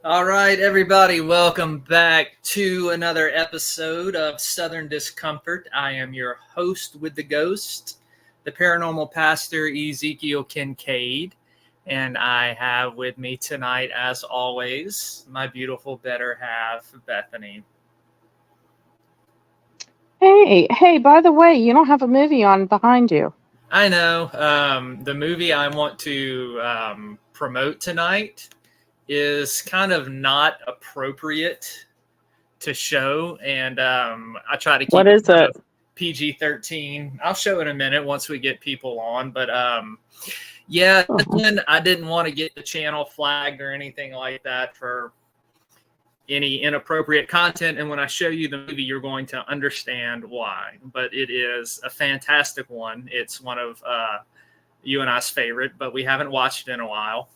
All right, everybody, welcome back to another episode of Southern Discomfort. I am your host with the ghost, the paranormal pastor Ezekiel Kincaid, and I have with me tonight, as always, my beautiful better half, Bethany. Hey, by the way, you don't have a movie on behind you. I know the movie I want to promote tonight is kind of not appropriate to show, and I try to keep What it is kind it? of PG-13. I'll show in a minute once we get people on, but yeah, Oh. I didn't want to get the channel flagged or anything like that for any inappropriate content, and when I show you the movie, you're going to understand why. But it is a fantastic one. It's one of you and I's favorite, but we haven't watched it in a while.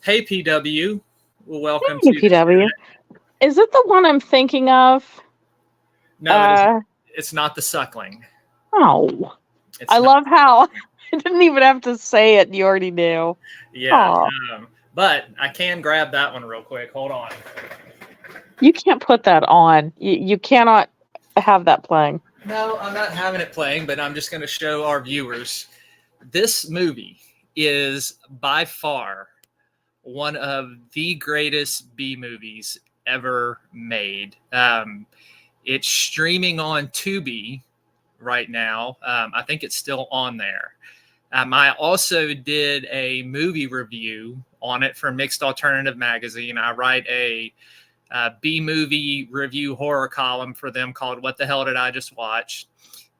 Hey, PW, well, welcome Hey, to the PW. chat. Is it the one I'm thinking of? No, it is. It's not the Suckling. Oh, It's I not. love how I didn't even have to say it. You already knew. Yeah, Aw. but I can grab that one real quick. Hold on. You can't put that on. You cannot have that playing. No, I'm not having it playing, but I'm just going to show our viewers. This movie is by far one of the greatest B movies ever made. It's streaming on Tubi right now. I think it's still on there. I also did a movie review on it for Mixed Alternative Magazine. I write a B movie review horror column for them called What the Hell Did I Just Watch?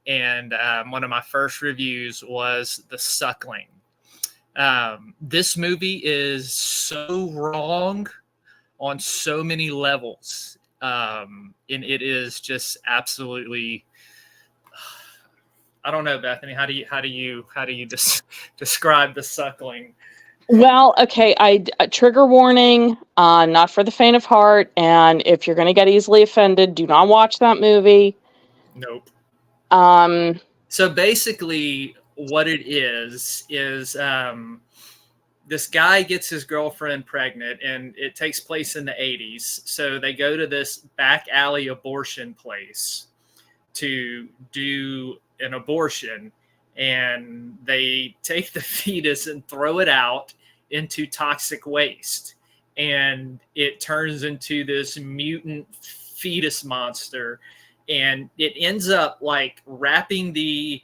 And one of my first reviews was The Suckling. This movie is so wrong on so many levels. And it is just absolutely, I don't know, Bethany, how do you describe The Suckling? Well, okay, trigger warning, not for the faint of heart, and if you're going to get easily offended, do not watch that movie. Nope. Um, So basically, what it is this guy gets his girlfriend pregnant, and it takes place in the 80s. So they go to this back alley abortion place to do an abortion, and they take the fetus and throw it out into toxic waste, and it turns into this mutant fetus monster, and it ends up like wrapping the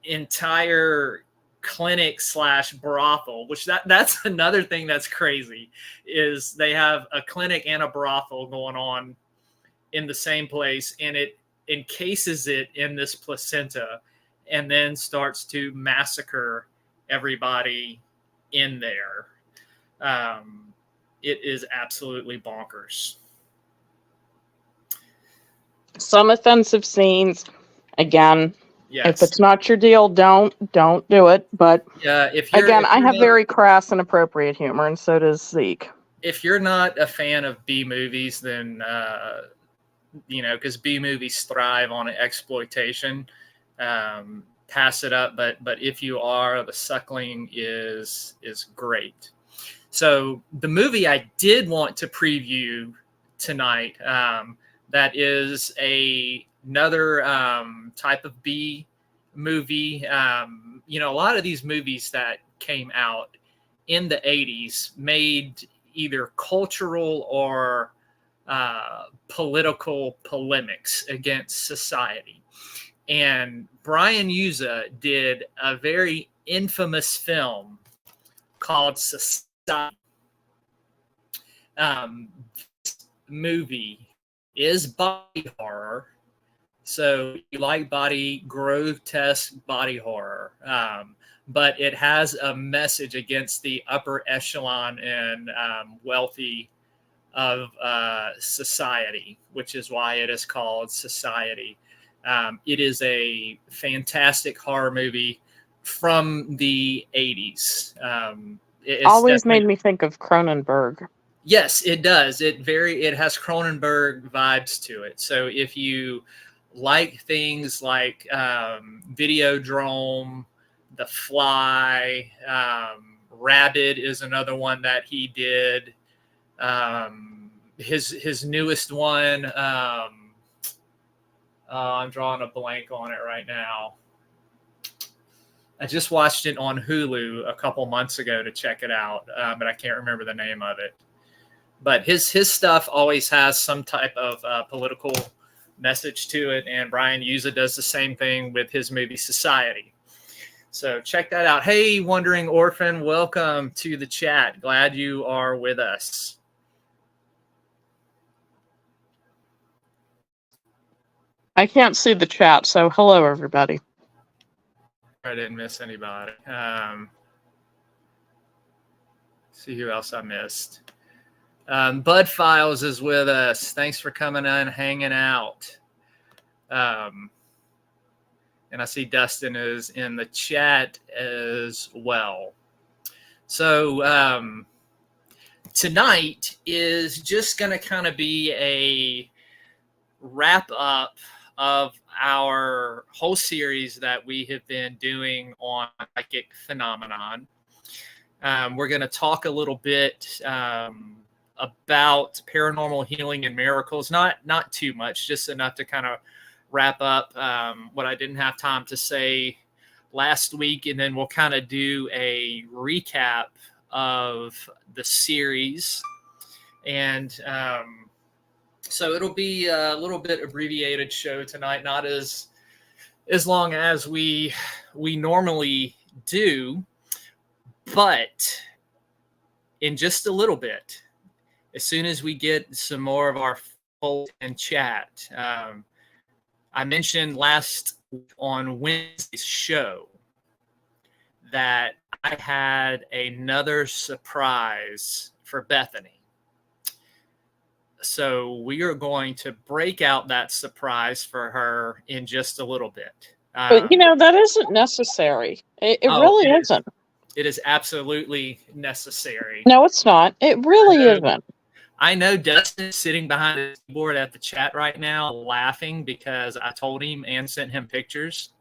entire clinic slash brothel, which that's another thing that's crazy, is they have a clinic and a brothel going on in the same place, and it encases it in this placenta and then starts to massacre everybody in there. It is absolutely bonkers. some offensive scenes. Again, Yes. if it's not your deal, don't do it. But If you're, again, if I you're have not, very crass and appropriate humor, and so does Zeke. if you're not a fan of B movies, then because B movies thrive on exploitation, pass it up. But if you are, The Suckling is great. So the movie I did want to preview tonight, that is another type of B movie. A lot of these movies that came out in the 80s made either cultural or political polemics against society. And Brian Yuza did a very infamous film called Society. This movie is body horror. So you like grotesque body horror. But it has a message against the upper echelon and wealthy of society, which is why it is called Society. It is a fantastic horror movie from the 80s. It's Always made me think of Cronenberg. Yes, it does. It has Cronenberg vibes to it. So if you like things like Videodrome, The Fly, Rabid is another one that he did. His newest one. I'm drawing a blank on it right now. I just watched it on Hulu a couple months ago to check it out, but I can't remember the name of it. But his stuff always has some type of political message to it, and Brian Yuza does the same thing with his movie Society. So check that out. Hey, Wandering Orphan, welcome to the chat. Glad you are with us. I can't see the chat, so hello, everybody. I didn't miss anybody. See who else I missed. Bud Files is with us. Thanks for coming in, hanging out. And I see Dustin is in the chat as well. So tonight is just going to kind of be a wrap up of our whole series that we have been doing on psychic phenomenon. We're going to talk a little bit about paranormal healing and miracles, not too much, just enough to kind of wrap up what I didn't have time to say last week, and then we'll kind of do a recap of the series. And so it'll be a little bit abbreviated show tonight, not as long as we normally do, but in just a little bit, as soon as we get some more of our folks in chat. I mentioned last on Wednesday's show that I had another surprise for Bethany. So we are going to break out that surprise for her in just a little bit. But, that isn't necessary. It really isn't. It is absolutely necessary. No, it's not. It really isn't. I know Dustin is sitting behind his keyboard at the chat right now laughing because I told him and sent him pictures.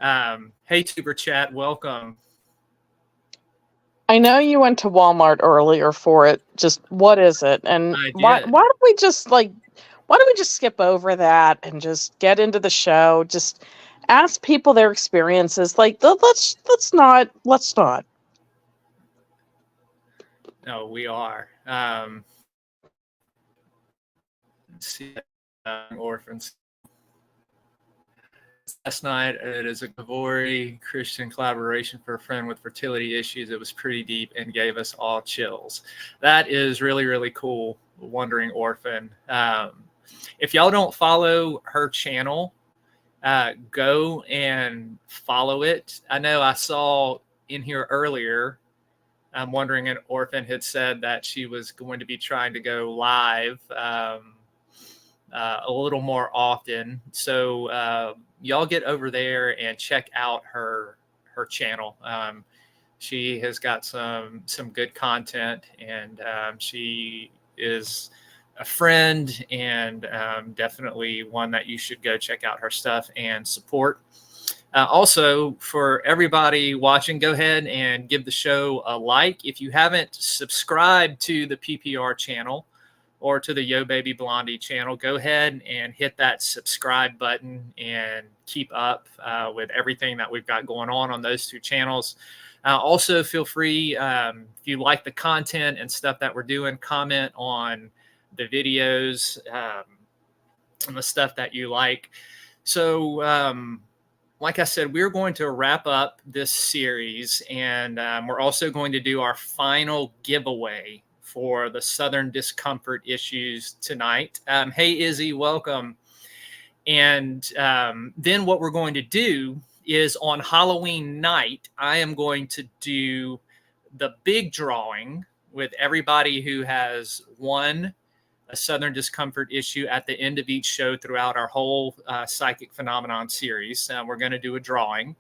Hey, Tuber Chat, welcome. I know you went to Walmart earlier for it. Just what is it? And why don't we just skip over that and just get into the show? Just ask people their experiences. Like let's not. No, we are. Let's see, orphans. Last night, it is a Gavori Christian collaboration for a friend with fertility issues. It was pretty deep and gave us all chills. That is really, really cool, Wandering Orphan. If y'all don't follow her channel, go and follow it. I know I saw in here earlier, I'm wondering, an orphan had said that she was going to be trying to go live a little more often. So y'all get over there and check out her channel. She has got some good content, and she is a friend and definitely one that you should go check out her stuff and support. Also, for everybody watching, go ahead and give the show a like. If you haven't subscribed to the PPR channel or to the Yo Baby Blondie channel, go ahead and hit that subscribe button and keep up with everything that we've got going on those two channels. Also, feel free, if you like the content and stuff that we're doing, comment on the videos and the stuff that you like. So, like I said, we're going to wrap up this series, and we're also going to do our final giveaway for the Southern Discomfort issues tonight. Hey, Izzy, welcome. And then what we're going to do is on Halloween night, I am going to do the big drawing with everybody who has won a Southern Discomfort issue at the end of each show throughout our whole Psychic Phenomenon series. We're going to do a drawing,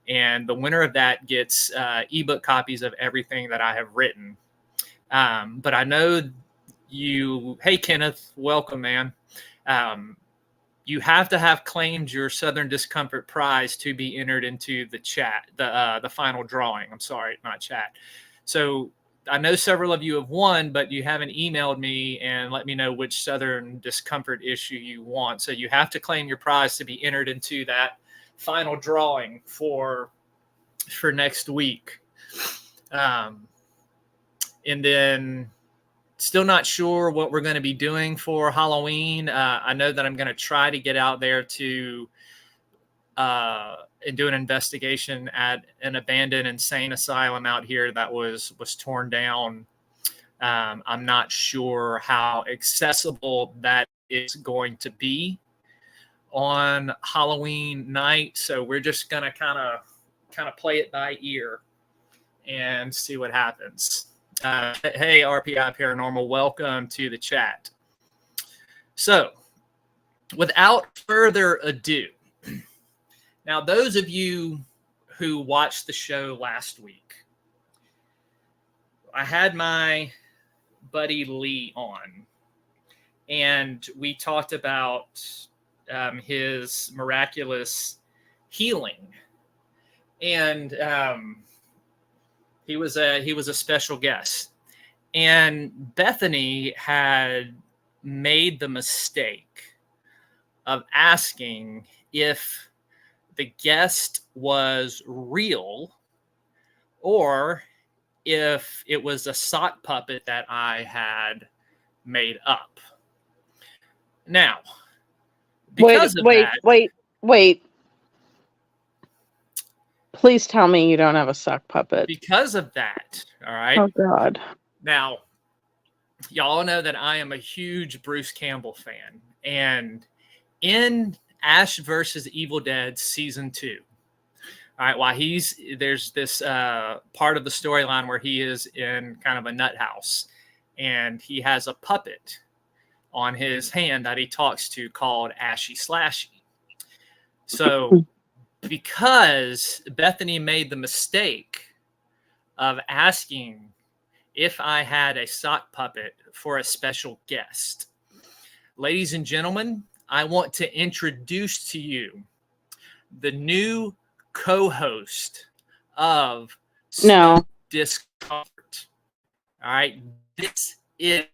and the winner of that gets ebook copies of everything that I have written. But I know you, hey, Kenneth, welcome, man. You have to have claimed your Southern Discomfort prize to be entered into the chat, the final drawing. I'm sorry, not chat. So I know several of you have won, but you haven't emailed me and let me know which Southern discomfort issue you want. So you have to claim your prize to be entered into that final drawing for next week. And then still not sure what we're going to be doing for Halloween. I know that I'm going to try to get out there to and do an investigation at an abandoned insane asylum out here that was torn down. I'm not sure how accessible that is going to be on Halloween night, so we're just gonna kind of play it by ear and see what happens. Hey, RPI Paranormal, welcome to the chat. So, without further ado, now those of you who watched the show last week, I had my buddy Lee on, and we talked about his miraculous healing, and he was a special guest. And Bethany had made the mistake of asking if the guest was real or if it was a sock puppet that I had made up. Now, because wait. Please tell me you don't have a sock puppet. Because of that, all right? Oh, God. Now, y'all know that I am a huge Bruce Campbell fan. And in Ash versus Evil Dead Season 2, all right, while there's this part of the storyline where he is in kind of a nut house, and he has a puppet on his hand that he talks to called Ashy Slashy. So because Bethany made the mistake of asking if I had a sock puppet for a special guest, ladies and gentlemen, I want to introduce to you the new co-host of Discomfort. All right, this is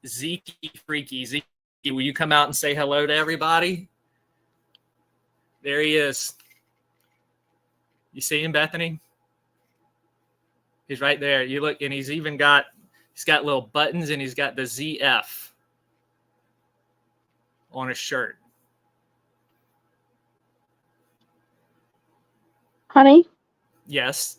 Zeke Freaky. Zeke, will you come out and say hello to everybody? There he is. You see him, Bethany? He's right there. You look, and he's got little buttons, and he's got the ZF on his shirt. Honey? Yes.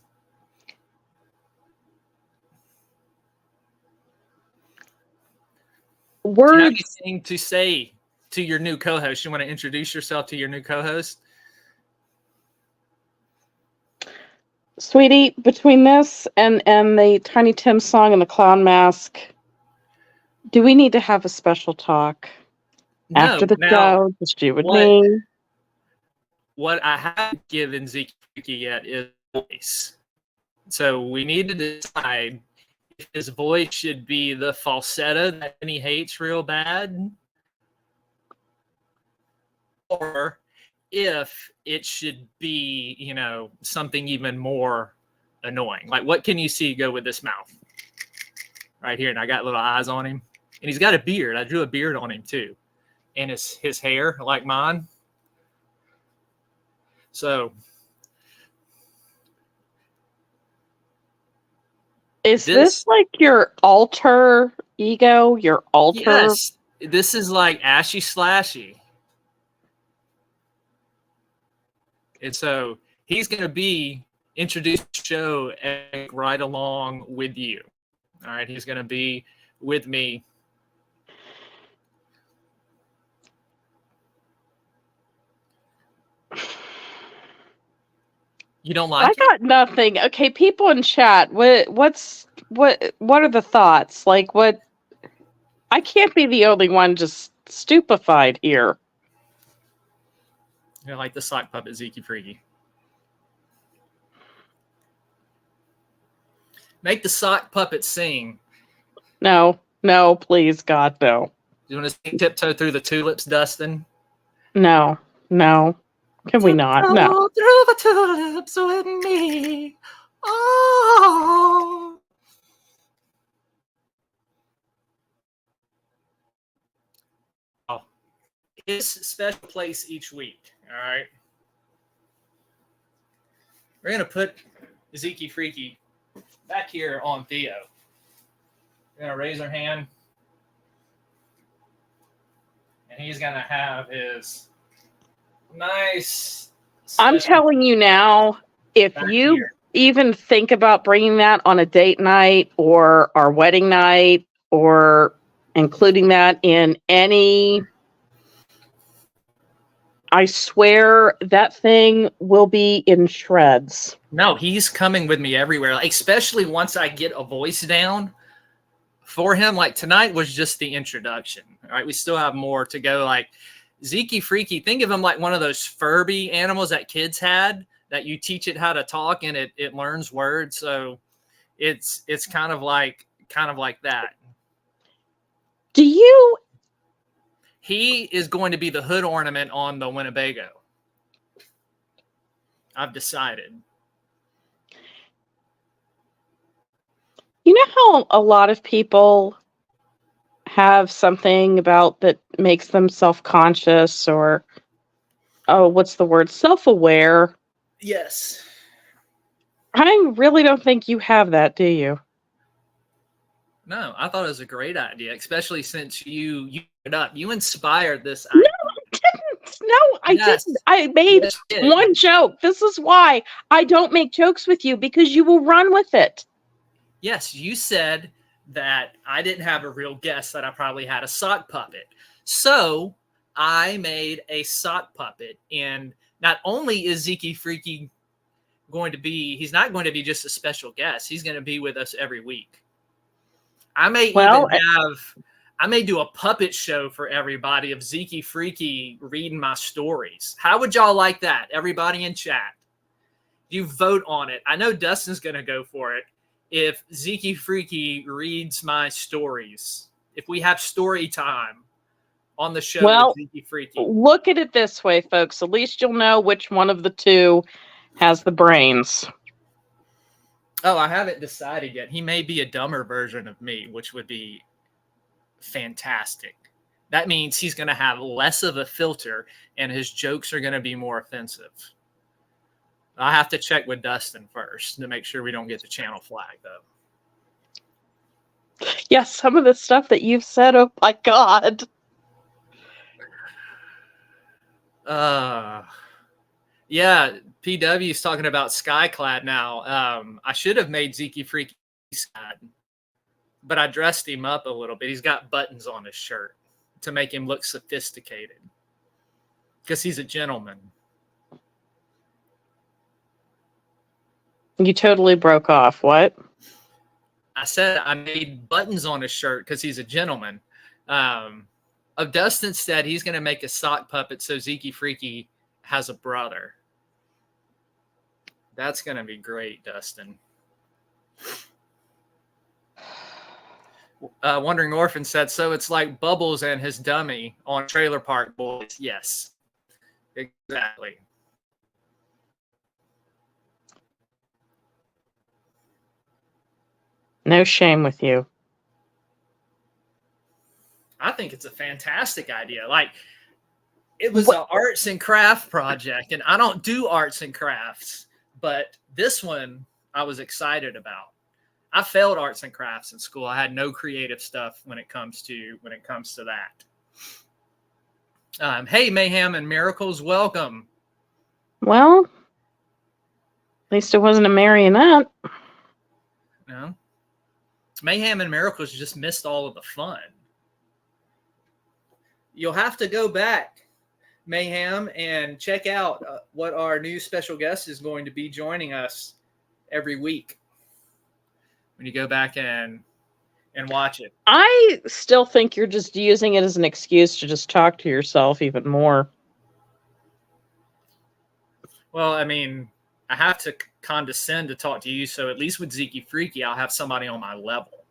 Words. Do you have anything to say to your new co-host? You want to introduce yourself to your new co-host? Sweetie, between this and the Tiny Tim song and the clown mask, do we need to have a special talk after the show? Just you and me. What I haven't given Zeke yet is voice. So we need to decide if his voice should be the falsetto that he hates real bad, or if it should be, something even more annoying. Like, what can you see go with this mouth? Right here, and I got little eyes on him. And he's got a beard. I drew a beard on him, too. And his hair, like mine. So, is this like your alter ego? Your alter? Yes. This is like Ashy Slashy. And so he's going to be introduced to the show right along with you. All right. He's going to be with me. You don't like it? I got nothing. Okay, people in chat, what are the thoughts? Like, what? I can't be the only one just stupefied here. I like the sock puppet, Zeke Freaky. Make the sock puppet sing. No, please, God, no. You want to sing Tiptoe Through the Tulips, Dustin? No. Can we not? No. Through the tulips with me. Oh. his special place each week. All right. We're going to put Zeke Freaky back here on Theo. We're going to raise our hand. And he's going to have his nice... I'm telling you now, if you even think about bringing that on a date night or our wedding night or including that in any... I swear that thing will be in shreds. No, he's coming with me everywhere, especially once I get a voice down for him. Like tonight was just the introduction. All right, we still have more to go. Like Zeke Freaky, think of him like one of those Furby animals that kids had that you teach it how to talk and it learns words. So it's kind of like that. He is going to be the hood ornament on the Winnebago. I've decided. You know how a lot of people have something about that makes them self-conscious or, what's the word? Self-aware. Yes. I really don't think you have that, do you? No, I thought it was a great idea, especially since you it up. You inspired this idea. No, I didn't. I made one joke. This is why I don't make jokes with you, because you will run with it. Yes, you said that I didn't have a real guess, that I probably had a sock puppet. So I made a sock puppet. And not only is Zeke Freaky going to be, he's not going to be just a special guest. He's going to be with us every week. I may do a puppet show for everybody of Zeke Freaky reading my stories. How would y'all like that? Everybody in chat, you vote on it. I know Dustin's going to go for it. If Zeke Freaky reads my stories, if we have story time on the show with Zeke Freaky. Look at it this way, folks. At least you'll know which one of the two has the brains. Oh, I haven't decided yet. He may be a dumber version of me, which would be fantastic. That means he's going to have less of a filter and his jokes are going to be more offensive. I have to check with Dustin first to make sure we don't get the channel flag, though. Yeah, some of the stuff that you've said, oh my God. Yeah, PW's talking about Skyclad now. I should have made Zeke Freaky Sky, but I dressed him up a little bit. He's got buttons on his shirt to make him look sophisticated because he's a gentleman. You totally broke off. What? I said I made buttons on his shirt because he's a gentleman. Dustin said he's going to make a sock puppet so Zeke Freaky has a brother. That's going to be great, Dustin. Wandering Orphan said, so it's like Bubbles and his dummy on Trailer Park Boys. Yes, exactly. No shame with you. I think it's a fantastic idea. Like, it was an arts and craft project, and I don't do arts and crafts, but this one I was excited about. I failed arts and crafts in school. I had no creative stuff when it comes to that. Hey, Mayhem and Miracles, welcome. Well, at least it wasn't a marionette. No. Mayhem and Miracles just missed all of the fun. You'll have to go back, Mayhem, and check out what our new special guest is going to be joining us every week when you go back and watch it. I still think you're just using it as an excuse to just talk to yourself even more. Well, I mean, I have to condescend to talk to you, so at least with Zeke Freaky, I'll have somebody on my level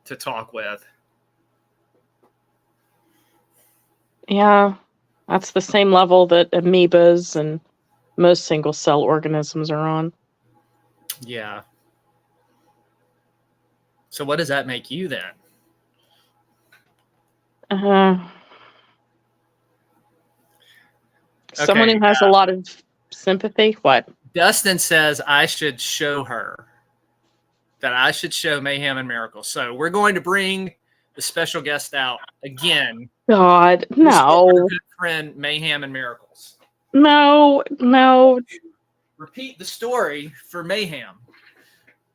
to talk with. Yeah, that's the same level that amoebas and most single-cell organisms are on. Yeah. So what does that make you then? Someone who has a lot of sympathy? What? Dustin says I should show her. That I should show Mayhem and Miracles. So we're going to bring the special guest out again. God, no. Good friend, Mayhem and Miracles. No. Repeat the story for Mayhem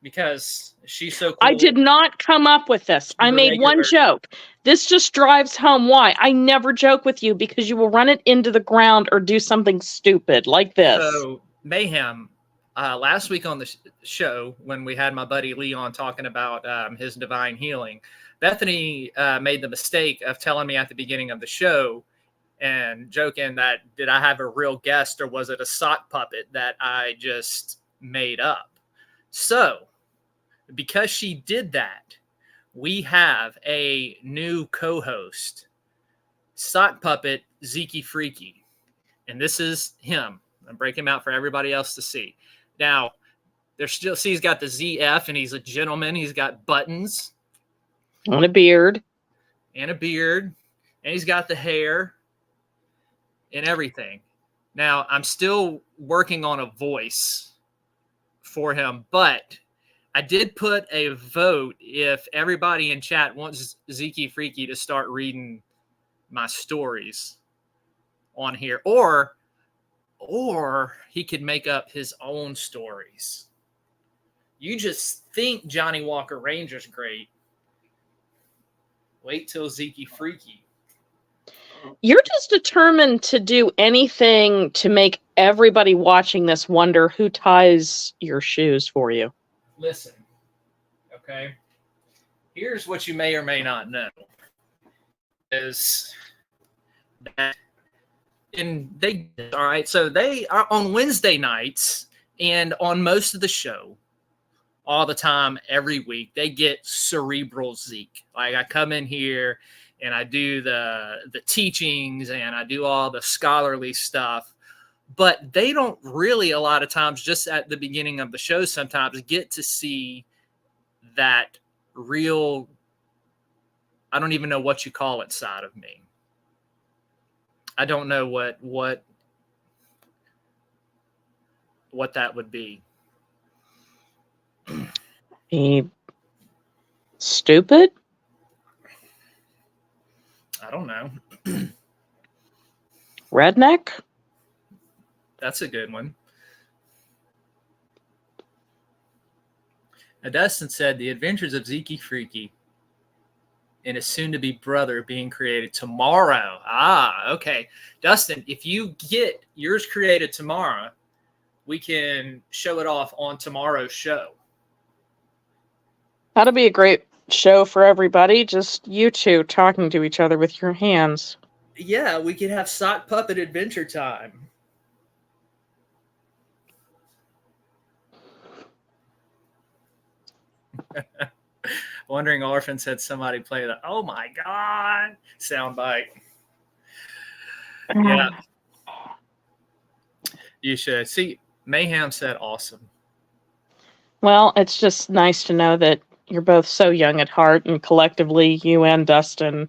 because she's so cool. I did not come up with this. I made one joke. This just drives home why. I never joke with you because you will run it into the ground or do something stupid like this. So, Mayhem, last week on the show, when we had my buddy Leon talking about his divine healing, Bethany made the mistake of telling me at the beginning of the show and joking that did I have a real guest or was it a sock puppet that I just made up? So, because she did that, we have a new co-host, sock puppet Zeke Freaky. And this is him. I'm breaking him out for everybody else to see. Now, he's got the ZF and he's a gentleman. He's got buttons. And a beard. And he's got the hair and everything. Now, I'm still working on a voice for him, but I did put a vote if everybody in chat wants Zeke Freaky to start reading my stories on here, or he could make up his own stories. You just think Johnny Walker Ranger's great. Wait till Zeke Freaky. You're just determined to do anything to make everybody watching this wonder who ties your shoes for you. Listen, okay? Here's what you may or may not know. Is that all right, so they are on Wednesday nights and on most of the show, all the time, every week, they get Cerebral Zeke. Like, I come in here and I do the teachings and I do all the scholarly stuff, but they don't really, a lot of times, just at the beginning of the show, sometimes get to see that real, I don't even know what you call it, side of me. I don't know what that would be. Be stupid? I don't know. Redneck? That's a good one. Now, Dustin said the Adventures of Zeke Freaky and his soon-to-be brother being created tomorrow. Ah, okay. Dustin, if you get yours created tomorrow, we can show it off on tomorrow's show. That'll be a great show for everybody. Just you two talking to each other with your hands. Yeah, we could have sock puppet adventure time. Wandering Orphan said somebody play the "Oh my God" soundbite. Yeah. You should. See, Mayhem said awesome. Well, it's just nice to know that you're both so young at heart, and collectively, you and Dustin,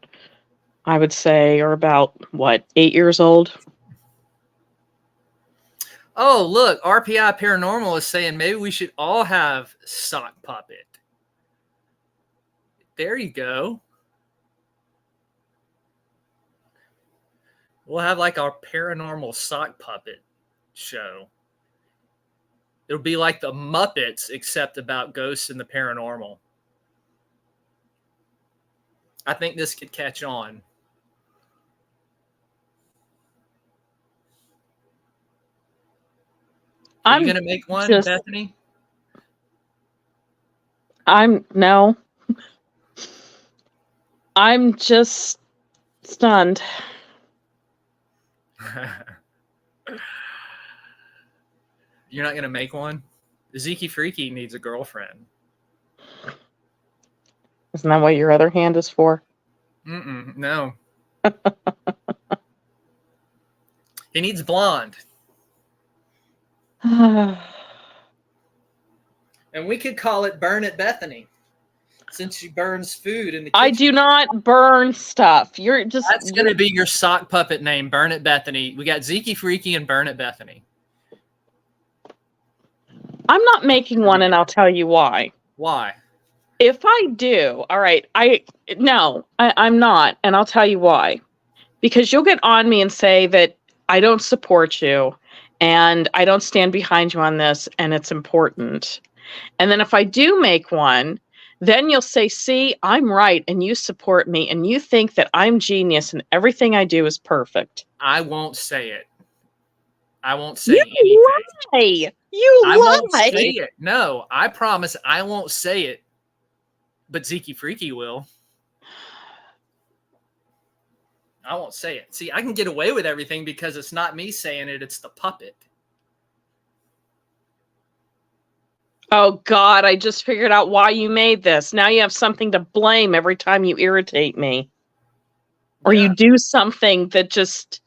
I would say, are about, 8 years old? Oh, look, RPI Paranormal is saying maybe we should all have sock puppet. There you go. We'll have like our paranormal sock puppet show. It'll be like the Muppets, except about ghosts and the paranormal. I think this could catch on. Are you going to make one, Bethany? No. I'm just stunned. You're not going to make one? Zeke Freaky needs a girlfriend. Isn't that what your other hand is for? No. He needs blonde. And we could call it Burn It Bethany. since she burns food in the kitchen. I do not burn stuff. You're just... That's going to be your sock puppet name, Burn It Bethany. We got Zeke Freaky and Burn It Bethany. I'm not making one, and I'll tell you why. Why? If I do, all right, I'm not, and I'll tell you why. Because you'll get on me and say that I don't support you, and I don't stand behind you on this, and it's important. And then if I do make one, then you'll say, see, I'm right, and you support me, and you think that I'm genius, and everything I do is perfect. I won't say it. I won't say anything. Lie. You lie. I won't say it. No, I promise I won't say it. But Zeke Freaky will. I won't say it. See, I can get away with everything because it's not me saying it, it's the puppet. Oh, God, I just figured out why you made this. Now you have something to blame every time you irritate me. Or you do something that just...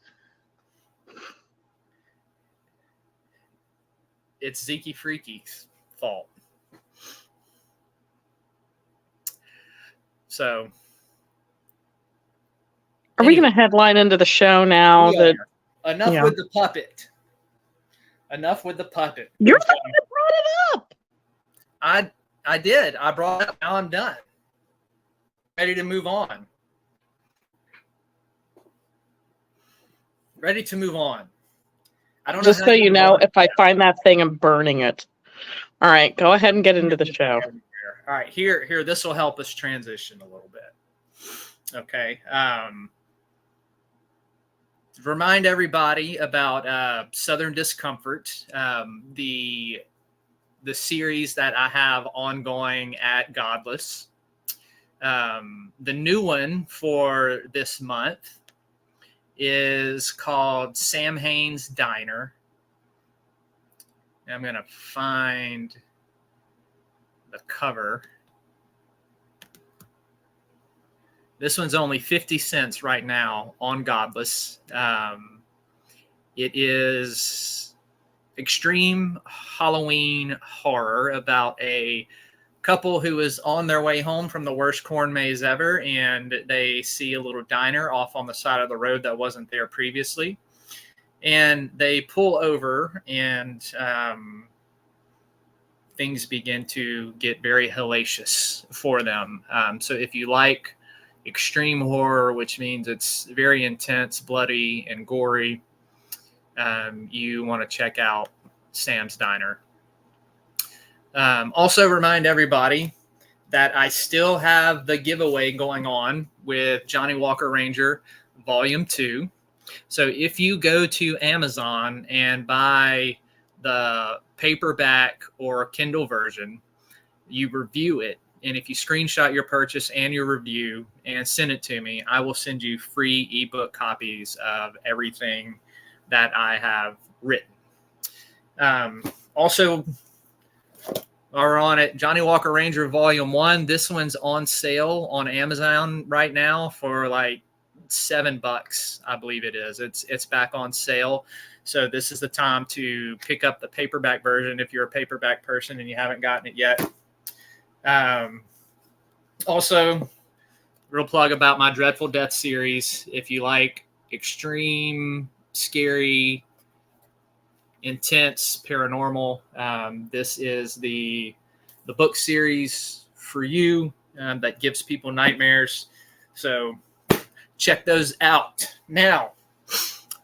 It's Zeke Freaky's fault. So... Are we going to headline into the show now? Enough with the puppet. Enough with the puppet. You're the one that brought it up. I did. I brought it up. Now I'm done. Ready to move on. Ready to move on. I don't know. Just so you know, if I find that thing, I'm burning it. All right, go ahead and get into the show. All right, here. This will help us transition a little bit. Okay. Remind everybody about Southern Discomfort, the series that I have ongoing at Godless. The new one for this month is called Sam Hain's Diner. I'm going to find the cover. This one's only 50 cents right now on Godless. It is extreme Halloween horror about a couple who is on their way home from the worst corn maze ever, and they see a little diner off on the side of the road that wasn't there previously. And they pull over, and things begin to get very hellacious for them. So if you like extreme horror, which means it's very intense, bloody, and gory, you want to check out Sam's Diner. Also remind everybody that I still have the giveaway going on with Johnny Walker Ranger Volume 2. So if you go to Amazon and buy the paperback or Kindle version, you review it. And if you screenshot your purchase and your review and send it to me, I will send you free ebook copies of everything that I have written. Also, while we're on it, Johnny Walker Ranger Volume 1. This one's on sale on Amazon right now for like $7, I believe it is. It's back on sale. So this is the time to pick up the paperback version if you're a paperback person and you haven't gotten it yet. Also, real plug about my Dreadful Death series. If you like extreme, scary, intense paranormal, this is the book series for you that gives people nightmares. So check those out. Now,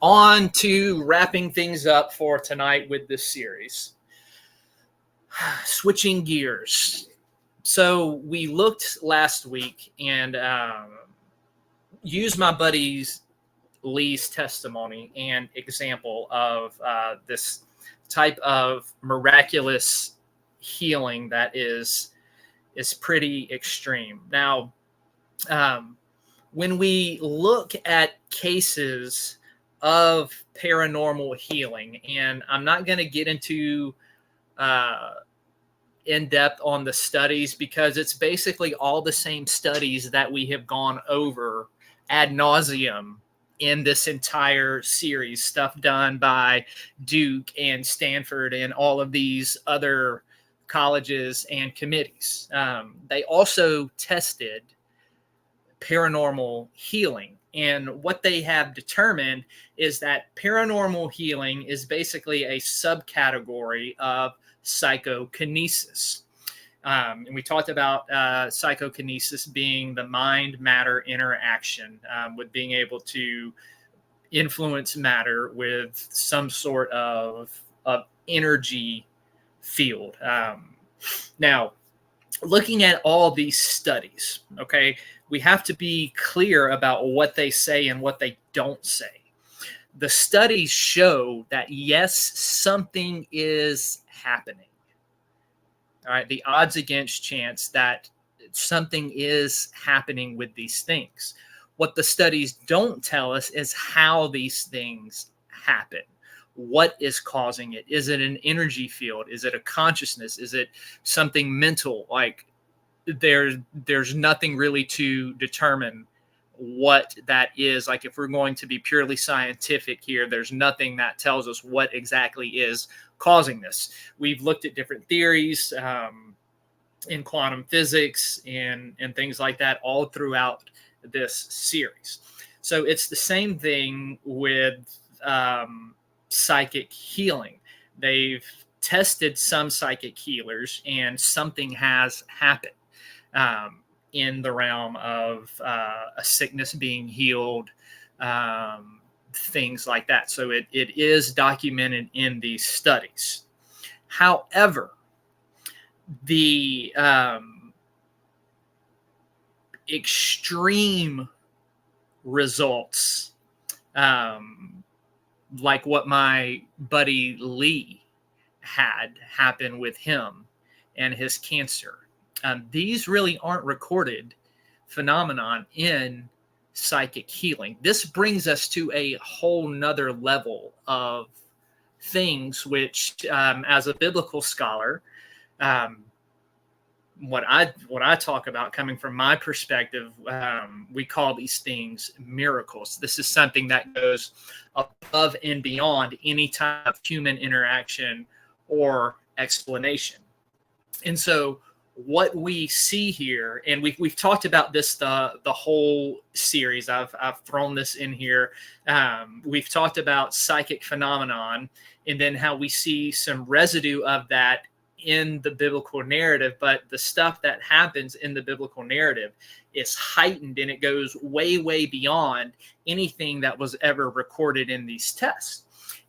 on to wrapping things up for tonight with this series. Switching gears. So we looked last week and used my buddy's Lee's testimony and example of this type of miraculous healing that is pretty extreme. Now, when we look at cases of paranormal healing, and I'm not going to get into in depth on the studies because it's basically all the same studies that we have gone over ad nauseum in this entire series, stuff done by Duke and Stanford and all of these other colleges, and committees. They also tested paranormal healing. And what they have determined is that paranormal healing is basically a subcategory of psychokinesis. And we talked about psychokinesis being the mind-matter interaction, with being able to influence matter with some sort of energy field. Now, looking at all these studies, okay, we have to be clear about what they say and what they don't say. The studies show that, yes, something is happening. All right, the odds against chance that something is happening with these things. What the studies don't tell us is how these things happen. What is causing it? Is it an energy field? Is it a consciousness? Is it something mental? Like, there's nothing really to determine what that is. Like, if we're going to be purely scientific here, there's nothing that tells us what exactly is causing this. We've looked at different theories in quantum physics and things like that all throughout this series. So it's the same thing with psychic healing. They've tested some psychic healers and something has happened in the realm of a sickness being healed, things like that. So it is documented in these studies. However, the extreme results, like what my buddy Lee had happen with him and his cancer, these really aren't recorded phenomenon in psychic healing. This brings us to a whole nother level of things, which, as a biblical scholar, what I talk about, coming from my perspective, we call these things miracles. This is something that goes above and beyond any type of human interaction or explanation. And so what we see here, and we've talked about this the whole series. I've thrown this in here. We've talked about psychic phenomenon, and then how we see some residue of that in the biblical narrative. But the stuff that happens in the biblical narrative is heightened, and it goes way, way beyond anything that was ever recorded in these texts.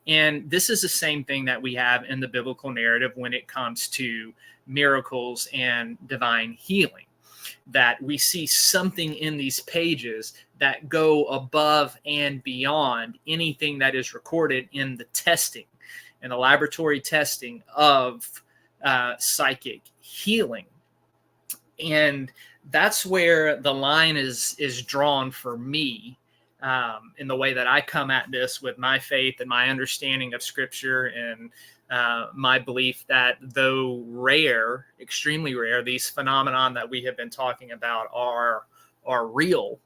And this is the same thing that we have in the biblical narrative when it comes to miracles and divine healing, that we see something in these pages that go above and beyond anything that is recorded in the testing and the laboratory testing of psychic healing. And that's where the line is drawn for me, in the way that I come at this with my faith and my understanding of Scripture, and my belief that, though rare, extremely rare, these phenomenon that we have been talking about are real.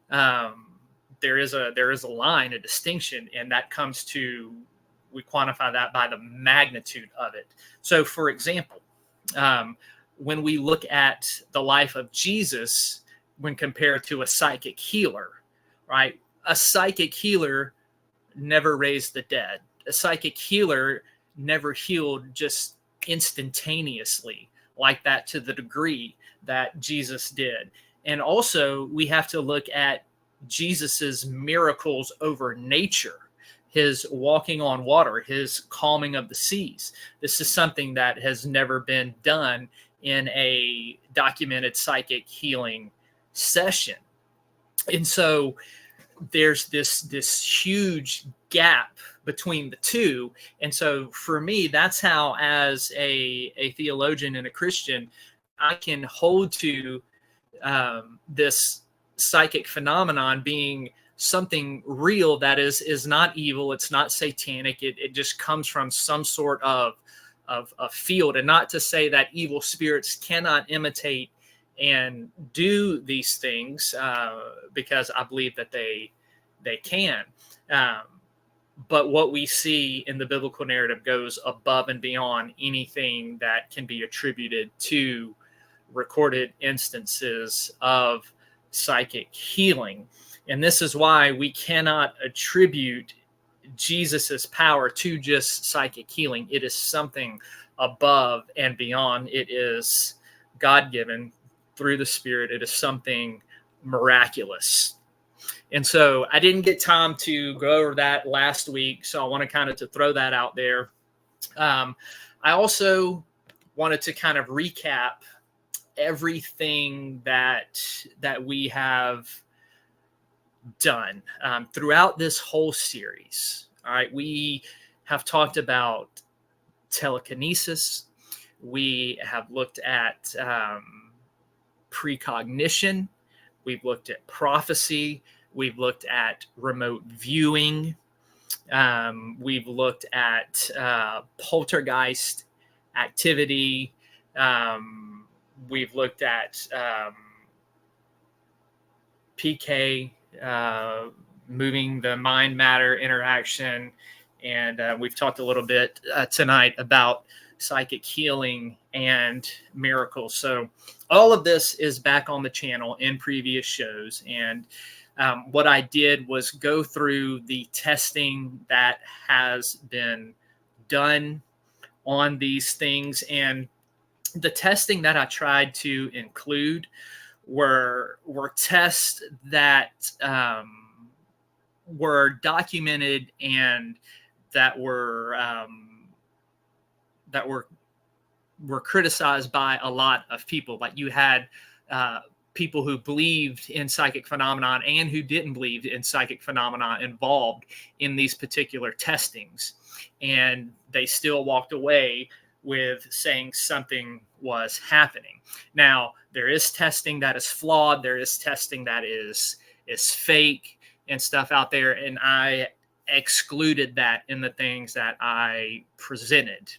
There is a line, a distinction, and that comes to, we quantify that by the magnitude of it. So, for example, when we look at the life of Jesus, when compared to a psychic healer, right? A psychic healer never raised the dead. A psychic healer never healed just instantaneously like that to the degree that Jesus did. And also, we have to look at Jesus's miracles over nature, his walking on water, his calming of the seas. This is something that has never been done in a documented psychic healing session. And so there's this huge gap between the two. And so for me, that's how, as a theologian and a Christian, I can hold to this psychic phenomenon being something real that is not evil. It's not satanic. It just comes from some sort of a field. And not to say that evil spirits cannot imitate and do these things, because I believe that they can. but what we see in the biblical narrative goes above and beyond anything that can be attributed to recorded instances of psychic healing. And this is why we cannot attribute Jesus's power to just psychic healing. It is something above and beyond. It is God-given through the Spirit. It is something miraculous. And so I didn't get time to go over that last week, so I want to kind of to throw that out there. I also wanted to kind of recap everything that we have done throughout this whole series. All right, we have talked about telekinesis. We have looked at precognition. We've looked at prophecy. We've looked at remote viewing. We've looked at poltergeist activity. We've looked at PK, moving the mind matter interaction. And we've talked a little bit tonight about psychic healing and miracles. So all of this is back on the channel in previous shows. And what I did was go through the testing that has been done on these things. And the testing that I tried to include were tests that were documented and that were criticized by a lot of people. Like you had people who believed in psychic phenomenon and who didn't believe in psychic phenomena involved in these particular testings, and they still walked away with saying something was happening. Now, there is testing that is flawed. There is testing that is fake and stuff out there, and I excluded that in the things that I presented.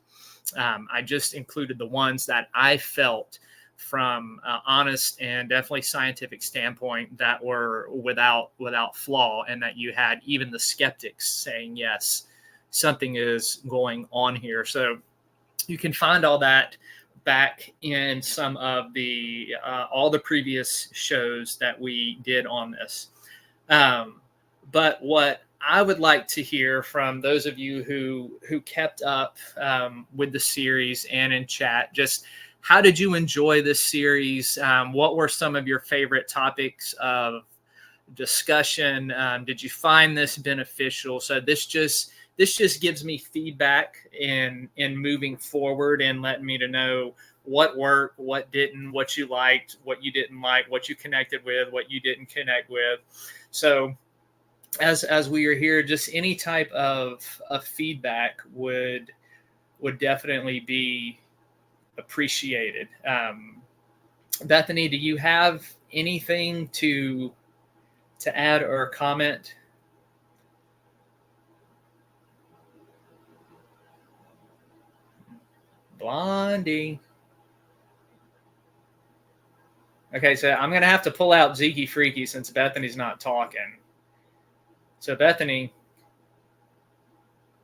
I just included the ones that I felt from honest and definitely scientific standpoint that were without flaw, and that you had even the skeptics saying, yes, something is going on here. So you can find all that back in some of the all the previous shows that we did on this. But what I would like to hear from those of you who kept up with the series and in chat, just how did you enjoy this series? What were some of your favorite topics of discussion? Did you find this beneficial? So this just gives me feedback in moving forward and letting me to know what worked, what didn't, what you liked, what you didn't like, what you connected with, what you didn't connect with. So as we are here, just any type of feedback would definitely be appreciated. Bethany, do you have anything to add or comment? Blondie. Okay, so I'm going to have to pull out Zeeky Freaky since Bethany's not talking. So Bethany,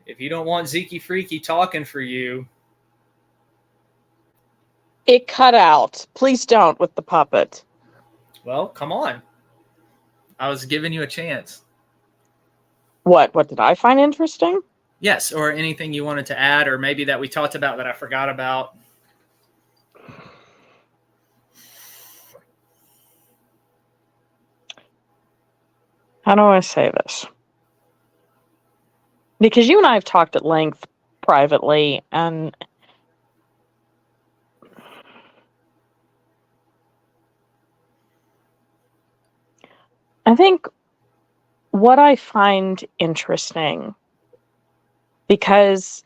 if you don't want Zeeky Freaky talking for you. It cut out. Please don't with the puppet. Well, come on. I was giving you a chance. What did I find interesting? Yes, or anything you wanted to add, or maybe that we talked about that I forgot about. How do I say this? Because you and I have talked at length privately, and I think what I find interesting, because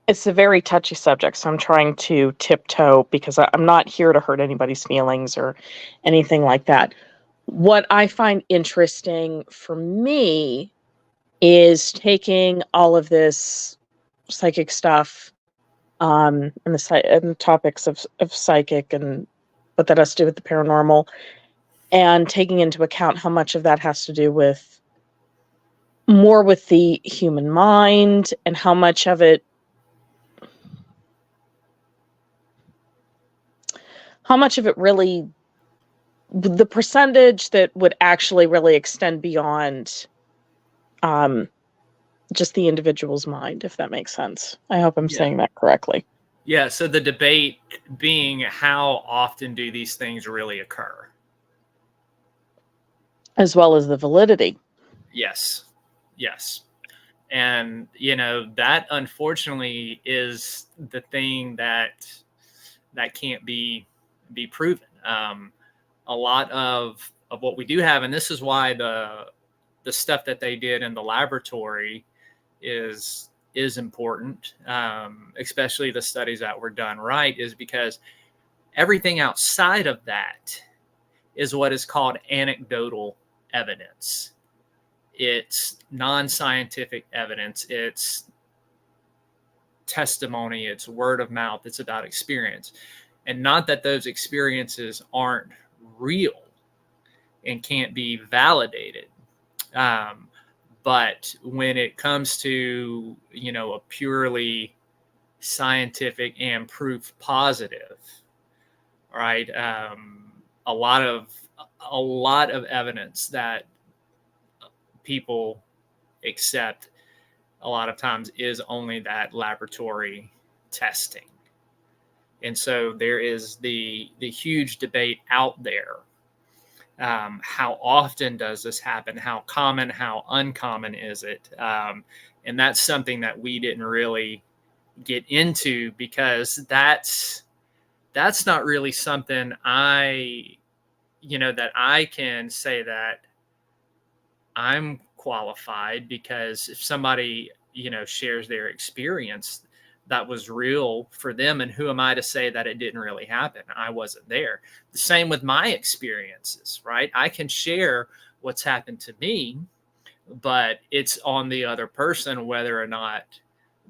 it's a very touchy subject, so I'm trying to tiptoe because I'm not here to hurt anybody's feelings or anything like that. What I find interesting for me is taking all of this psychic stuff and the topics of psychic and what that has to do with the paranormal, and taking into account how much of that has to do with more with the human mind and how much of it really, the percentage that would actually really extend beyond just the individual's mind, if that makes sense. I hope I'm saying that correctly. Yeah, so the debate being, how often do these things really occur? As well as the validity. Yes. And, that unfortunately is the thing that can't be proven. A lot of what we do have, and this is why the stuff that they did in the laboratory is important, especially the studies that were done right, is because everything outside of that is what is called anecdotal evidence. It's non-scientific evidence. It's testimony. It's word of mouth. It's about experience. And not that those experiences aren't real and can't be validated. But when it comes to, a purely scientific and proof positive, right? A lot of evidence that people accept a lot of times is only that laboratory testing. And so there is the huge debate out there. How often does this happen? How common, how uncommon is it? And that's something that we didn't really get into, because that's not really something that I can say that I'm qualified, because if somebody, shares their experience that was real for them, and who am I to say that it didn't really happen? I wasn't there. The same with my experiences, right? I can share what's happened to me, but it's on the other person whether or not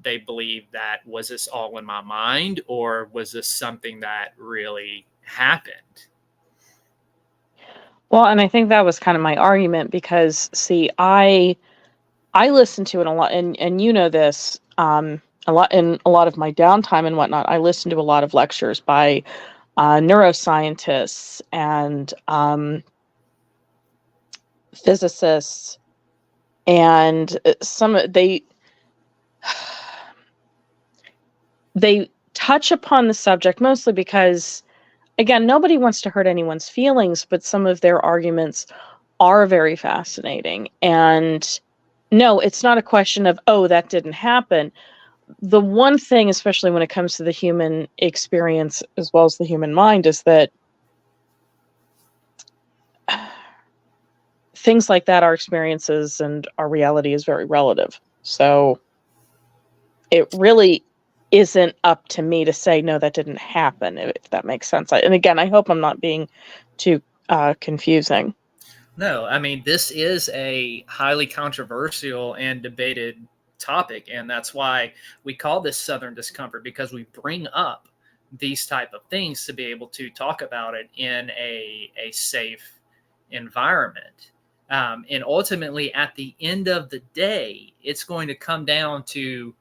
they believe that, was this all in my mind, or was this something that really happened? Well, and I think that was kind of my argument, because see, I listen to it a lot, and you know this, a lot in a lot of my downtime and whatnot. I listen to a lot of lectures by neuroscientists and physicists, and they touch upon the subject mostly because, again, nobody wants to hurt anyone's feelings, but some of their arguments are very fascinating. And no, it's not a question of, oh, that didn't happen. The one thing, especially when it comes to the human experience as well as the human mind, is that things like that, our experiences and our reality, is very relative. So it really isn't up to me to say, no, that didn't happen, if that makes sense. And again, I hope I'm not being too confusing. No, I mean, this is a highly controversial and debated topic, and that's why we call this Southern Discomfort, because we bring up these type of things to be able to talk about it in a safe environment. And ultimately, at the end of the day, it's going to come down to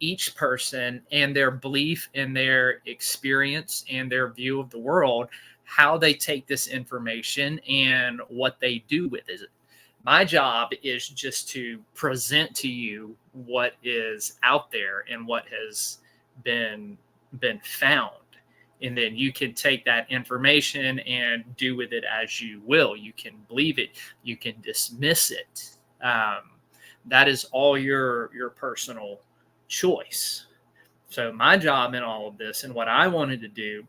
each person and their belief in their experience and their view of the world, how they take this information and what they do with it. My job is just to present to you what is out there and what has been found. And then you can take that information and do with it as you will. You can believe it, you can dismiss it. That is all your personal choice. So my job in all of this, and what I wanted to do,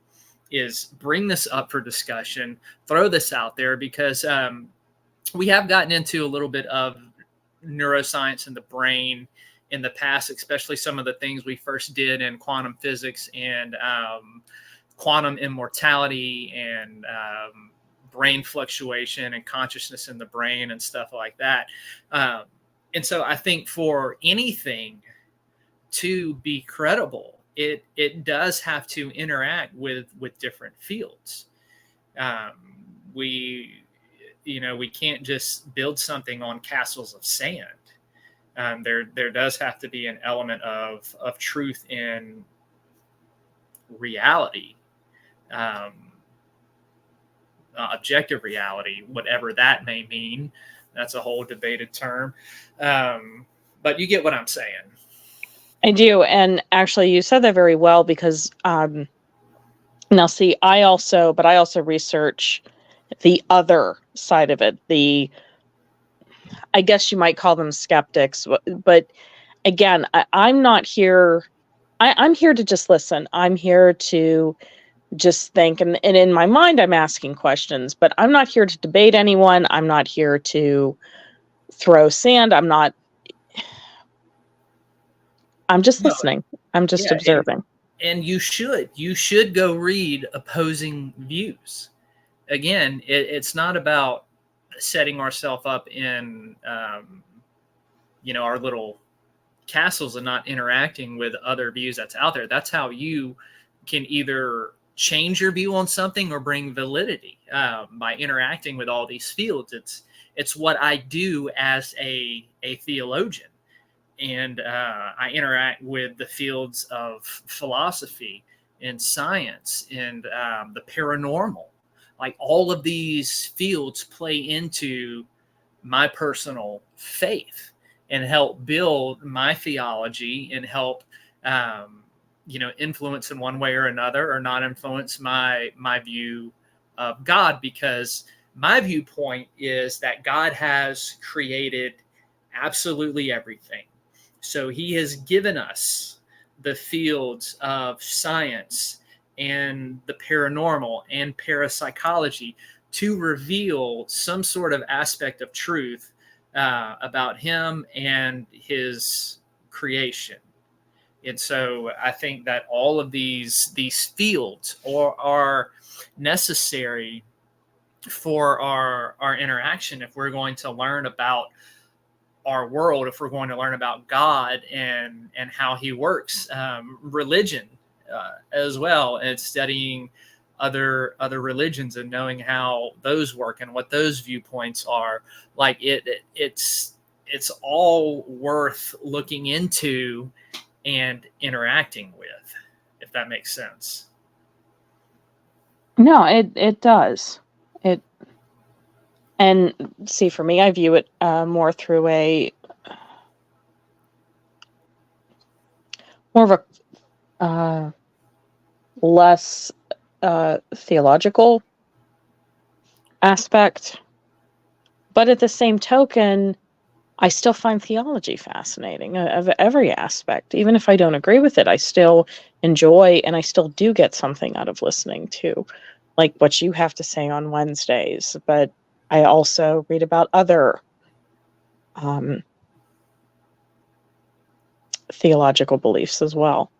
is bring this up for discussion, throw this out there, because we have gotten into a little bit of neuroscience and the brain in the past, especially some of the things we first did in quantum physics and quantum immortality and brain fluctuation and consciousness in the brain and stuff like that. And so I think for anything to be credible, it does have to interact with different fields. We we can't just build something on castles of sand. There does have to be an element of truth in reality, objective reality, whatever that may mean. That's a whole debated term, but you get what I'm saying. I do, and actually, you said that very well, because now, see, I also research the other side of it. I guess you might call them skeptics, but again, I'm not here. I'm here to just listen. I'm here to just think, and in my mind, I'm asking questions, but I'm not here to debate anyone. I'm not here to throw sand. I'm just listening. I'm just observing. And you should go read opposing views. Again, it's not about setting ourselves up in our little castles and not interacting with other views that's out there. That's how you can either change your view on something or bring validity, by interacting with all these fields. It's what I do as a theologian. And I interact with the fields of philosophy and science and the paranormal. Like, all of these fields play into my personal faith and help build my theology and help influence in one way or another, or not influence my view of God, because my viewpoint is that God has created absolutely everything. So he has given us the fields of science and the paranormal and parapsychology to reveal some sort of aspect of truth about him and his creation. And so I think that all of these fields are necessary for our interaction if we're going to learn about our world, if we're going to learn about God and how he works, religion as well, and studying other religions and knowing how those work and what those viewpoints are. Like, it's all worth looking into and interacting with, if that makes sense. No, it does. And see, for me, I view it more through more of a less theological aspect. But at the same token, I still find theology fascinating of every aspect. Even if I don't agree with it, I still enjoy, and I still do get something out of listening to, like what you have to say on Wednesdays. But I also read about other theological beliefs as well.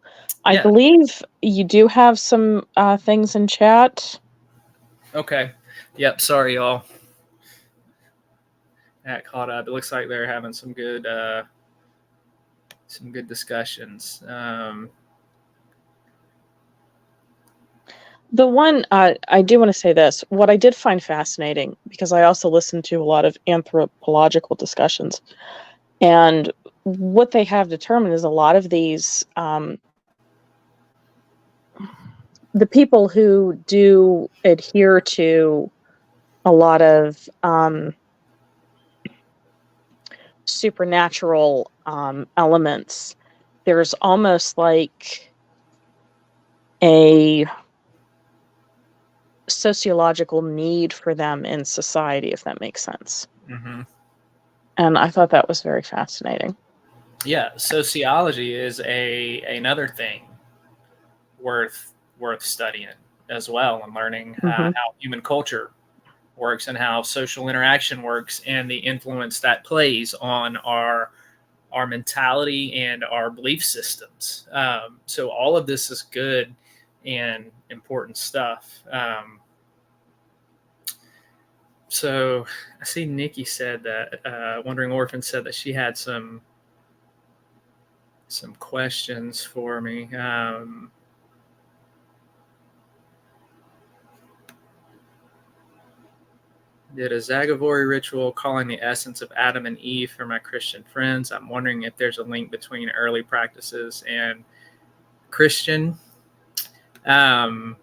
I believe you do have some things in chat. Okay. Yep. Sorry, y'all. That caught up. It looks like they're having some good discussions. The one, I do want to say this. What I did find fascinating, because I also listened to a lot of anthropological discussions, and what they have determined is a lot of these, the people who do adhere to a lot of supernatural elements, there's almost like a sociological need for them in society, if that makes sense. Mm-hmm. And I thought that was very fascinating. Yeah, sociology is another thing worth studying as well, and learning how human culture works and how social interaction works and the influence that plays on our mentality and our belief systems. So all of this is good and important stuff. So I see Nikki said that Wandering Orphan said that she had some questions for me. Did a Zagavori ritual calling the essence of Adam and Eve for my Christian friends. I'm wondering if there's a link between early practices and Christian. That's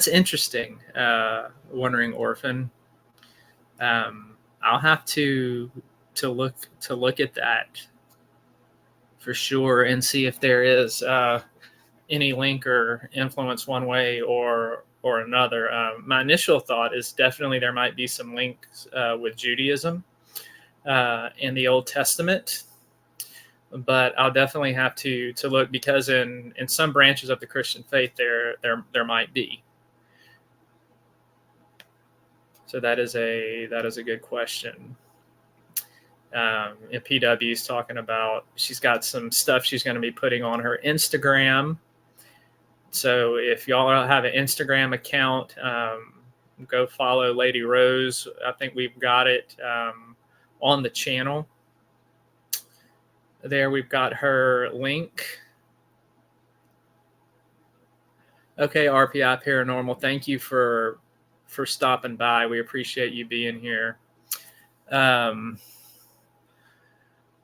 interesting. Wondering Orphan. I'll have to look at that for sure and see if there is any link or influence one way or another. My initial thought is definitely there might be some links with Judaism in the Old Testament, but I'll definitely have to look, because in some branches of the Christian faith there might be. So that is a good question. And PW is talking about, she's got some stuff she's going to be putting on her Instagram. So if y'all have an Instagram account, go follow Lady Rose. I think we've got it on the channel. There we've got her link. Okay, RPI Paranormal, thank you for stopping by. We appreciate you being here.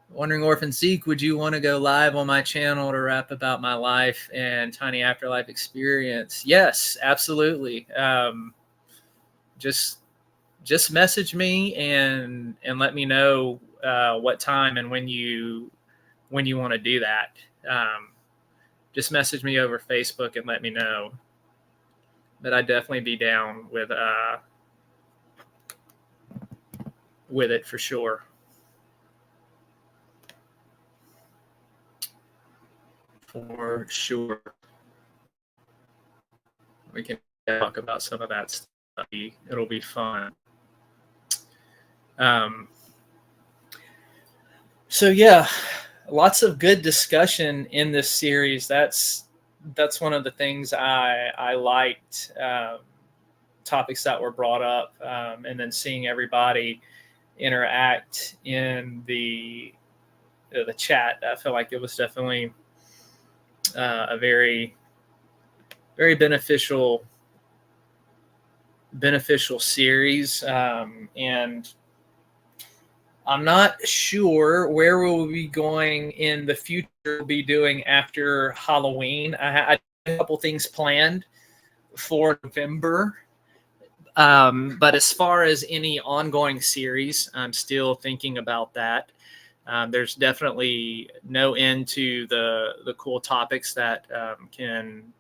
Wondering Orphan Zeke, would you want to go live on my channel to rap about my life and tiny afterlife experience? Yes, absolutely. Just message me and let me know what time and when you want to do that. Just message me over Facebook and let me know. But I'd definitely be down with it for sure. For sure. We can talk about some of that stuff. It'll be fun. So yeah, lots of good discussion in this series. That's one of the things I liked. Topics that were brought up, and then seeing everybody interact in the chat. I feel like it was definitely a very, very beneficial series, and I'm not sure where we'll be going in the future. We'll be doing after Halloween. I have a couple things planned for November, but as far as any ongoing series, I'm still thinking about that. There's definitely no end to the cool topics that can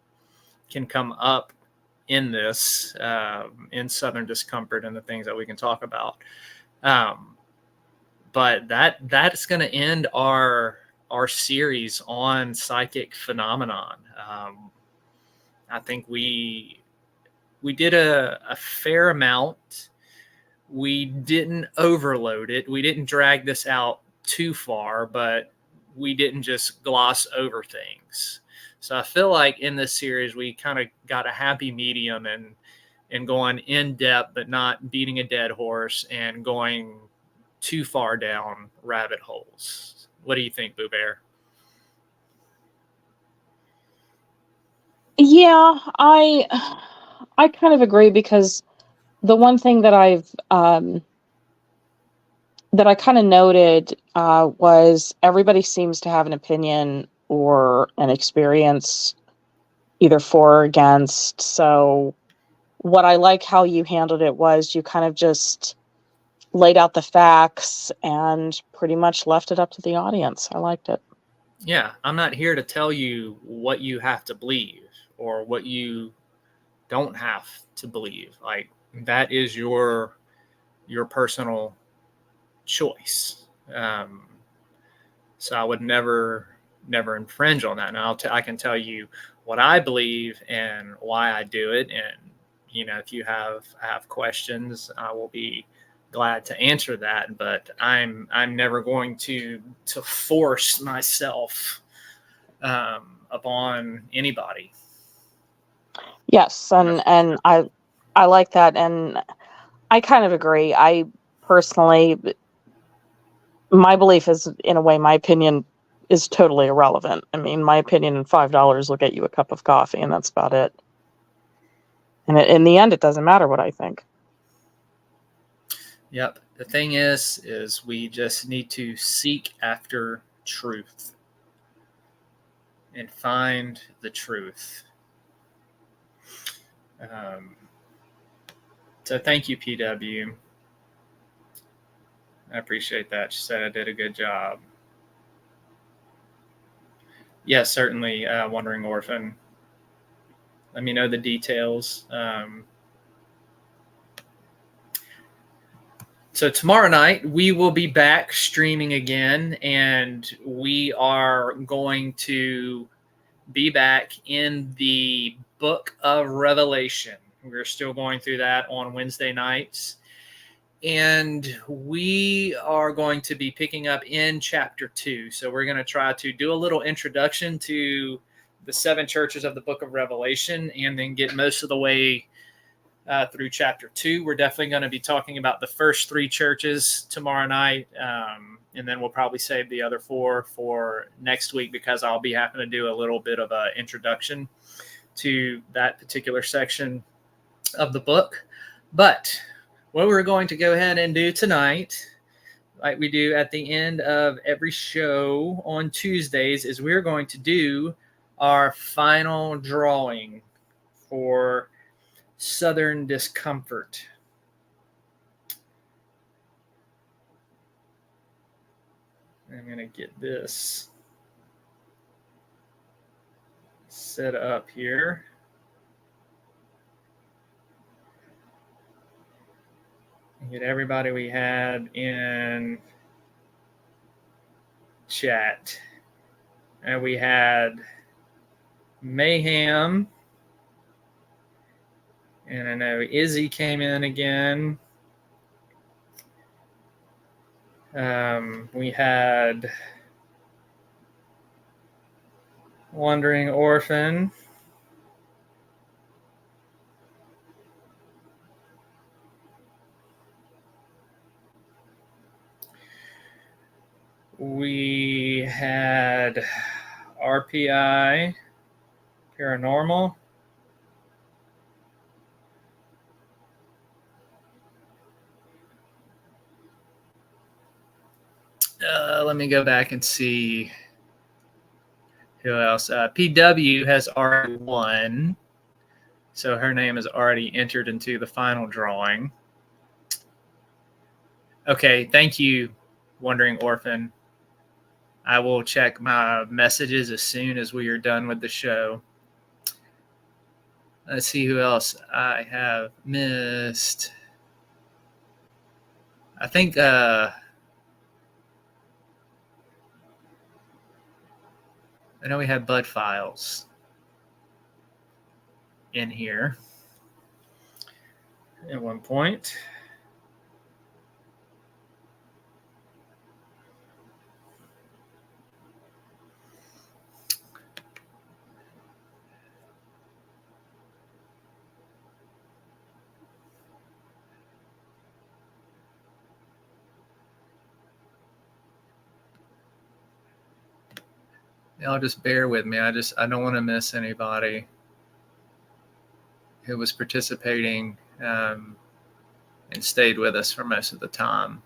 come up in this, in Southern Discomfort, and the things that we can talk about. But that's going to end our series on psychic phenomenon. I think we did a fair amount. We didn't overload it. We didn't drag this out too far, but we didn't just gloss over things. So I feel like in this series we kind of got a happy medium and going in depth, but not beating a dead horse and going too far down rabbit holes. What do you think, Boo Bear? Yeah, I kind of agree, because the one thing that that I kind of noted was everybody seems to have an opinion or an experience, either for or against. So what I like how you handled it was you kind of just laid out the facts and pretty much left it up to the audience. I liked it. Yeah, I'm not here to tell you what you have to believe or what you don't have to believe. Like, that is your personal choice. So I would never infringe on that. And I can tell you what I believe and why I do it. And, if you have questions, I will be glad to answer that. But I'm never going to force myself upon anybody. Yes. And I like that. And I kind of agree. I personally, my belief is, in a way, my opinion is totally irrelevant. I mean, my opinion and $5 will get you a cup of coffee, and that's about it. And in the end, it doesn't matter what I think. Yep. The thing is we just need to seek after truth and find the truth. So thank you, PW. I appreciate that. She said I did a good job. Yes, certainly, Wandering Orphan. Let me know the details. So tomorrow night, we will be back streaming again, and we are going to be back in the book of Revelation. We're still going through that on Wednesday nights. And we are going to be picking up in chapter 2. So we're going to try to do a little introduction to the 7 churches of the book of Revelation and then get most of the way through chapter 2. We're definitely going to be talking about the first 3 churches tomorrow night. And then we'll probably save the other 4 for next week because I'll be having to do a little bit of an introduction to that particular section of the book. But what we're going to go ahead and do tonight, like we do at the end of every show on Tuesdays, is we're going to do our final drawing for Southern Discomfort. I'm going to get this set up here. Get everybody we had in chat. And we had Mayhem. And I know Izzy came in again. We had Wandering Orphan. We had RPI, Paranormal. Let me go back and see who else. PW has already won, so her name is already entered into the final drawing. Okay, thank you, Wandering Orphan. I will check my messages as soon as we are done with the show. Let's see who else I have missed. I think I know we had Bud Files in here at one point. Y'all just bear with me. I don't want to miss anybody who was participating and stayed with us for most of the time.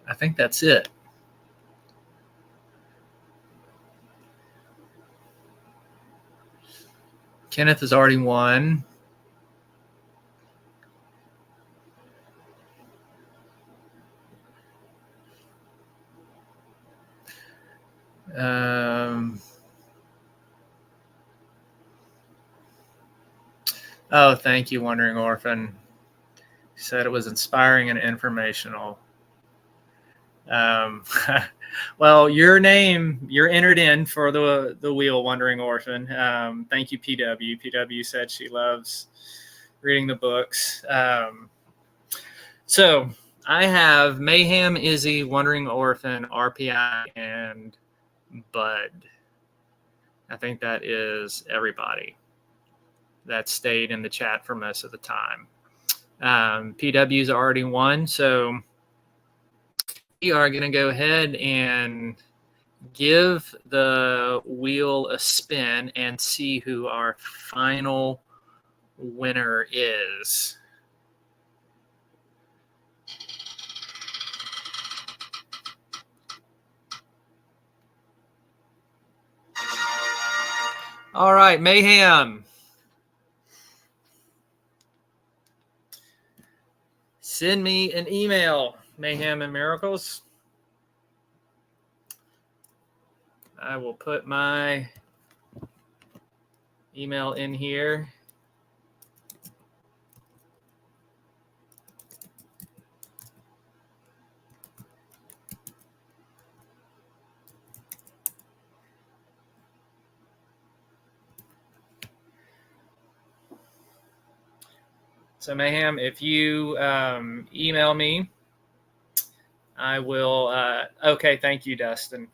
I think that's it. Kenneth has already won. Oh, thank you, Wandering Orphan. He said it was inspiring and informational. Well, you're entered in for the wheel, Wandering Orphan. Thank you, PW. PW said she loves reading the books. So I have Mayhem, Izzy, Wandering Orphan, RPI, and Bud. I think that is everybody that stayed in the chat for most of the time. PW's already won, so we are going to go ahead and give the wheel a spin and see who our final winner is. All right, Mayhem. Send me an email, Mayhem and Miracles. I will put my email in here. So Mayhem, if you email me, I will. Okay, thank you, Dustin.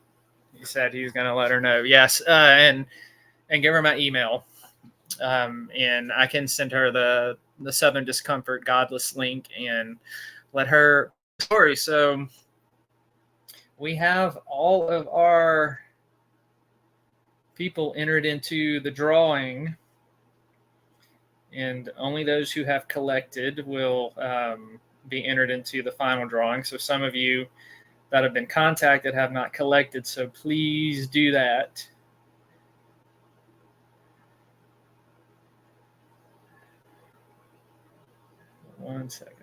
He said he was going to let her know. Yes, and give her my email, and I can send her the Southern Discomfort Godless link and let her story. So we have all of our people entered into the drawing. And only those who have collected will be entered into the final drawing. So some of you that have been contacted have not collected, so please do that. One second.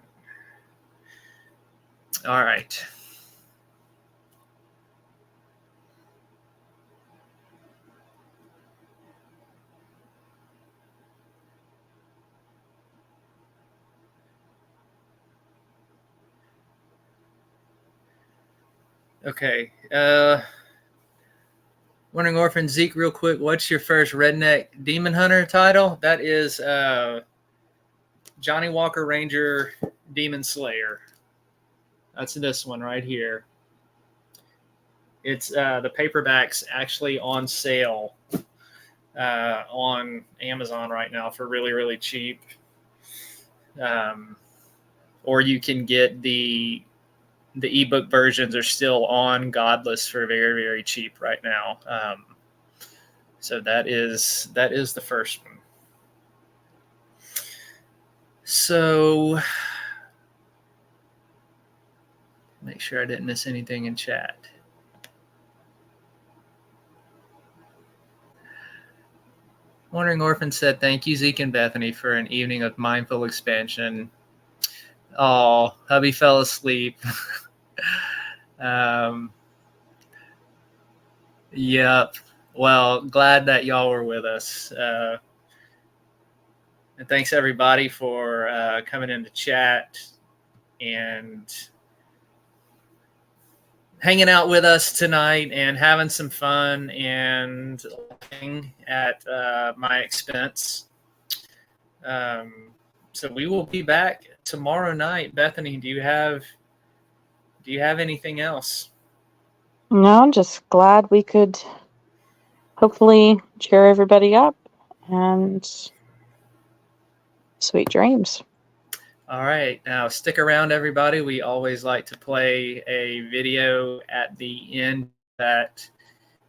All right. Okay. Wandering Orphan, Zeke, real quick, what's your first Redneck Demon Hunter title? That is Johnny Walker Ranger Demon Slayer. That's this one right here. It's the paperback's actually on sale on Amazon right now for really, really cheap. Or you can get the ebook versions are still on Godless for very, very cheap right now. So that is the first one. So make sure I didn't miss anything in chat. Wandering Orphan said, thank you, Zeke and Bethany, for an evening of mindful expansion. Oh, hubby fell asleep. Yep. Well, glad that y'all were with us. And thanks everybody for coming into chat and hanging out with us tonight and having some fun and laughing at my expense. So we will be back tomorrow night. Bethany, do you have anything else? No, I'm just glad we could hopefully cheer everybody up and sweet dreams. All right. Now stick around, everybody. We always like to play a video at the end that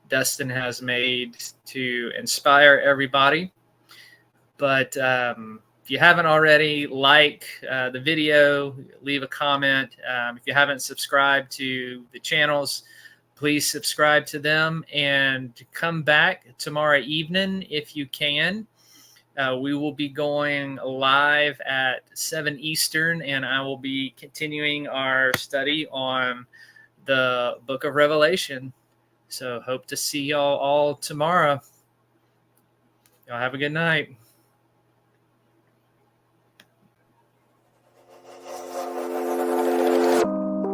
Dustin has made to inspire everybody. But if you haven't already, like the video, leave a comment. If you haven't subscribed to the channels, please subscribe to them and come back tomorrow evening if you can. We will be going live at 7 Eastern, and I will be continuing our study on the Book of Revelation. So hope to see y'all all tomorrow. Y'all have a good night.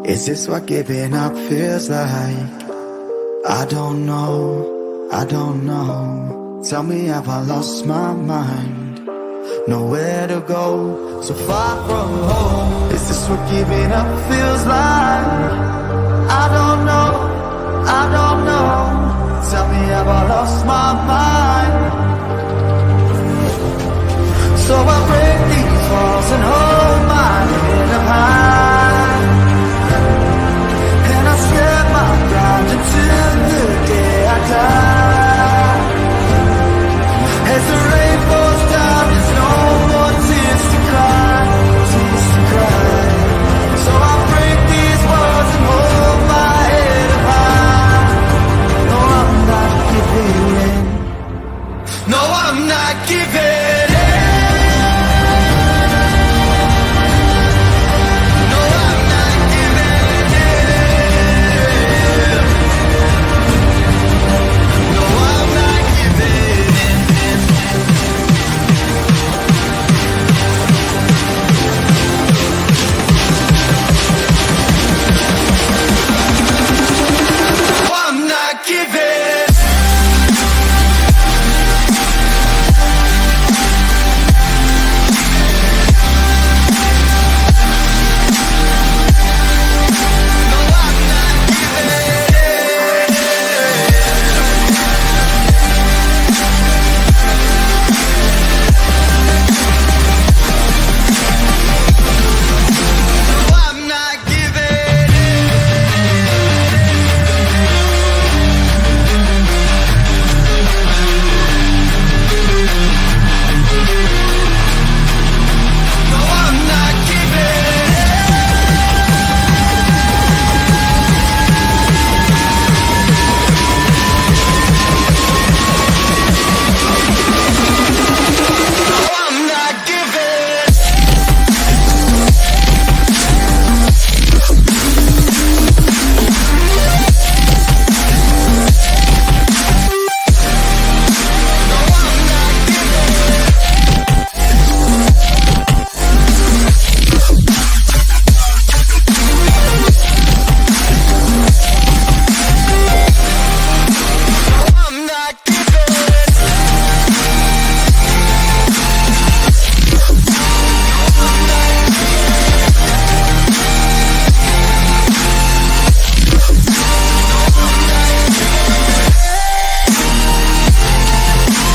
Is this what giving up feels like? I don't know, I don't know. Tell me, have I lost my mind? Nowhere to go, so far from home. Is this what giving up feels like? I don't know, I don't know. Tell me, have I lost my mind? So I break these walls.